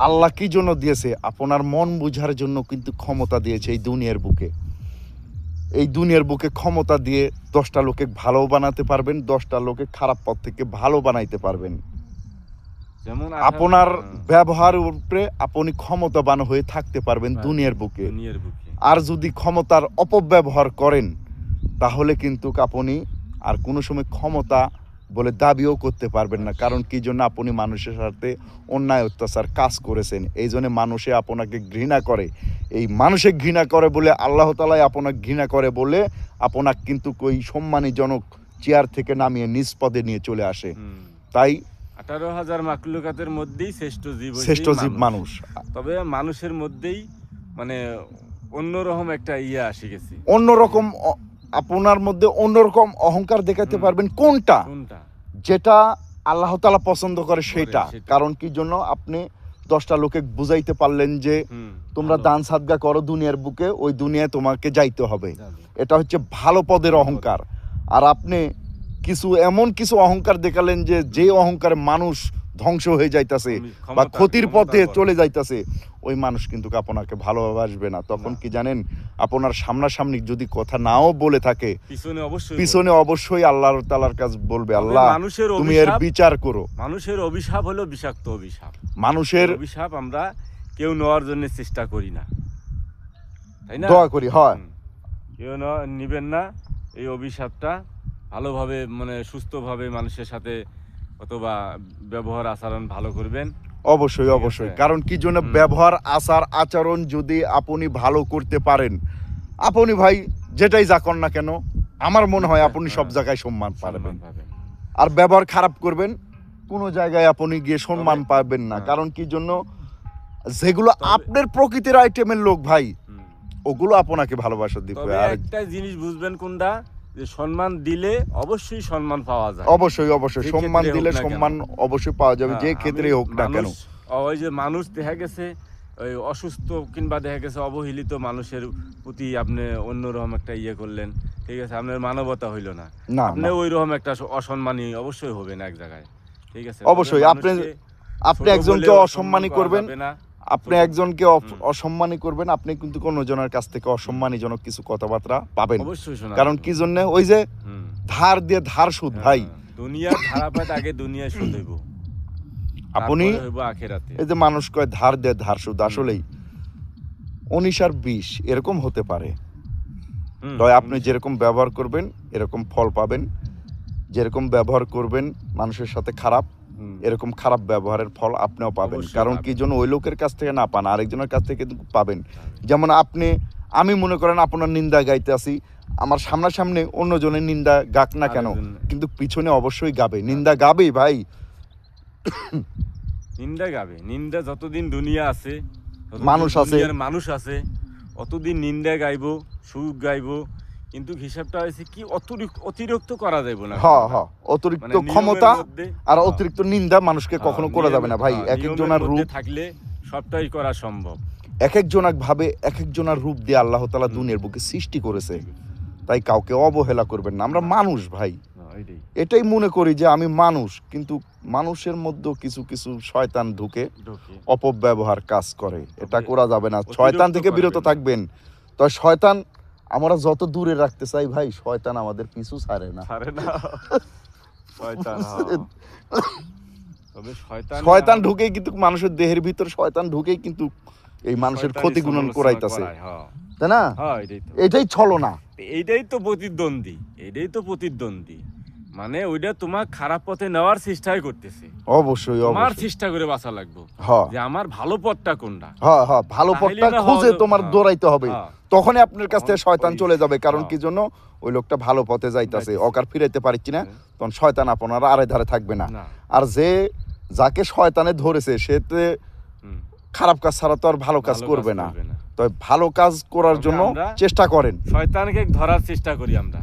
আল্লাহ কি জন্য দিয়েছে? আপনার মন বুঝার জন্য কিন্তু ক্ষমতা দিয়েছে এই দুনিয়ার বুকে। এই দুনিয়ার বুকে ক্ষমতা দিয়ে 10টা লোকে ভালো বানাতে পারবেন, 10টা লোকে খারাপ পথ থেকে ভালো বানাইতে পারবেন। যেমন আপনার ব্যবহারের উপরে আপনি ক্ষমতাবান হয়ে থাকতে পারবেন দুনিয়ার বুকে। আর যদি ক্ষমতার অপব্যবহার করেন তাহলে কিন্তু আপনি আর কোনো সময় ক্ষমতা বলে দাবিও করতে পারবেন না। কারণ কি জন্য? আপনি মানুষের সাথে অন্যায় অত্যাচার কাজ করেছেন, এই জন্য মানুষে আপনাকে ঘৃণা করে। এই মানুষে ঘৃণা করে বলে আল্লাহ তাআলা আপনাকে ঘৃণা করে বলে আপনাকে কিন্তু ওই সম্মানীজনক চেয়ার থেকে নামিয়ে নিজ পদে নিয়ে চলে আসে। তাই 18,000 মাখলুকাতের মধ্যেই শ্রেষ্ঠ জীব মানুষ। তবে মানুষের মধ্যেই মানে অন্যরকম একটা আসে গেছে, অন্যরকম আপনার মধ্যে অন্যরকম অহংকার দেখাতে পারবেন। কোনটা? যেটা আল্লাহ তাআলা পছন্দ করে সেটা। কারণ কি জন্য? আপনি 10টা লোকে বুঝাইতে পারলেন যে তোমরা দান সাদগা করো দুনিয়ার বুকে, ওই দুনিয়ায় তোমাকে যাইতে হবে। এটা হচ্ছে ভালো পদের অহংকার। আর আপনি এমন কিছু অহংকার দেখালেন যে অহংকারে মানুষ ধ্বংস হয়ে যাইতাছে বা ক্ষতির পথে চলে যাইতাছে, ওই মানুষ কিন্তু আপনাকে ভালোবাসবে না। তখন কি জানেন? আপনার সামনাসামনি যদি কথা নাও বলে থাকে, পিছনে অবশ্যই আল্লাহ তাআলার কাছে বলবে, আল্লাহ তুমি এর বিচার করো। মানুষের অভিশাপ হলো বিষাক্ত অভিশাপ। মানুষের অভিশাপ আমরা কেউ নেওয়ার জন্য চেষ্টা করি না, তাই না? দোয়া করি, হয় কেউ নিবেন না এই অভিশাপটা। ভালোভাবে মানে সুস্থভাবে মানুষের সাথে অথবা ব্যবহার আচরণ ভালো করবেন। অবশ্যই অবশ্যই। কারণ কি জন্য? ব্যবহার আচরণ যদি আপনি ভালো করতে পারেন, আপনি ভাই যেটাই যা কর না কেন, আমার মনে হয় আপনি সব জায়গায় সম্মান পাবেন। আর ব্যবহার খারাপ করবেন, কোনো জায়গায় আপনি গিয়ে সম্মান পাবেন না। কারণ কি জন্য? যেগুলো আপনার প্রকৃতির আইটেমের লোক ভাই, ওগুলো আপনাকে ভালোবাসা দিবে। আর একটা জিনিস বুঝবেন কোনটা, যে সম্মান দিলে অবশ্যই সম্মান পাওয়া যায়। অবশ্যই অবশ্যই সম্মান দিলে সম্মান অবশ্যই পাওয়া যাবে, যে ক্ষেত্রেই হোক না কেন। ওই যে মানুষ দেখা গেছে ওই অসুস্থ কিংবা দেখা গেছে অবহেলিত মানুষের প্রতি আপনি অন্যরকম একটা করলেন, ঠিক আছে, আপনার মানবতা হইল না, আপনি ওইরকম একটা অসম্মানী অবশ্যই হবেন এক জায়গায়, ঠিক আছে। অবশ্যই আপনি একজনকে অসম্মানী করবেন, আপনি একজনকে অসম্মানী করবেন, আপনি কিন্তু কোনো জনের কাছ থেকে অসম্মানীজনক কিছু কথাবার্তা পাবেন। কারণ কি জন্য? ওই যে ধার দিয়ে ধার সুদ ভাই, দুনিয়ার ধারাপাত আগে দুনিয়া সুদ হইব, আপনি এই যে মানুষ কয় ধার দিয়ে ধার সুদ, আসলেই 19 আর 20 এরকম হতে পারে। আপনি যেরকম ব্যবহার করবেন এরকম ফল পাবেন, যেরকম ব্যবহার করবেন মানুষের সাথে খারাপ, এরকম খারাপ ব্যবহারের ফল আপনিও পাবেন। কারণ কি জন্য? ওই লোকের কাছ থেকে না পান, আরেকজনের কাছ থেকে কিন্তু পাবেন। যেমন আমি মনে করেন আপনার নিন্দা গাইতে আসি, আমার সামনাসামনি অন্যজনের নিন্দা গাক না কেন, কিন্তু পিছনে অবশ্যই গাবে, নিন্দা গাবেই ভাই, নিন্দা গাবে। নিন্দা যতদিন দুনিয়া আছে, মানুষ আছে, অতদিন নিন্দা গাইবো, সুখ গাইবো। কিন্তু হিসাবটা হয়েছে কি, অতিরিক্ত করা যাবে না। অতিরিক্ত ক্ষমতা আর অতিরিক্ত নিন্দা মানুষকে কখনো করা যাবে না ভাই। এক একজনের রূপ থাকলে সবটাই করা সম্ভব। এক একজনাক ভাবে এক একজনের রূপ দিয়ে আল্লাহ তাআলা দুনিয়ার বুকে সৃষ্টি করেছে। তাই কাউকে অবহেলা করবেন না। আমরা মানুষ ভাই, এটাই মনে করি যে আমি মানুষ, কিন্তু মানুষের মধ্যে কিছু কিছু শয়তান ঢুকে অপব্যবহার কাজ করে। এটা করা যাবে না। শয়তান থেকে বিরত থাকবেন। তো শয়তান আমরা যত দূরে রাখতে চাই ভাই, শয়তান আমাদের পিছু ছাড়ে না। শয়তান ঢুকেই কিন্তু মানুষের দেহের ভিতর, শয়তান ঢুকেই কিন্তু এই মানুষের ক্ষতি গুণন করাইতাছে, তাই না? এটাই ছলনা, এইটাই তো প্রতিদ্বন্দ্বী। মানে ওইটা তোমার খারাপ পথে নেওয়ার চেষ্টাই করতেছে। অবশ্যই তোমার চেষ্টা করে বাঁচা লাগবে যে আমার ভালো পথটা কোনটা। ভালো পথটা খুঁজে তোমার দৌড়াইতে হবে, তখনই আপনার কাছ থেকে শয়তান চলে যাবে। কারণ কি জন্য? ওই লোকটা ভালো পথে যাইতাছে, অকার ফিরাইতে পারছি না, তখন শয়তান আপনার আড়ে ধারে থাকবে না। আর যাকে শয়তানে ধরেছে সে খারাপ কাজ ছাড়া তো আর ভালো কাজ করবে না। তো ভালো কাজ করার জন্য চেষ্টা করেন, শয়তানকে ধরার চেষ্টা করি আমরা।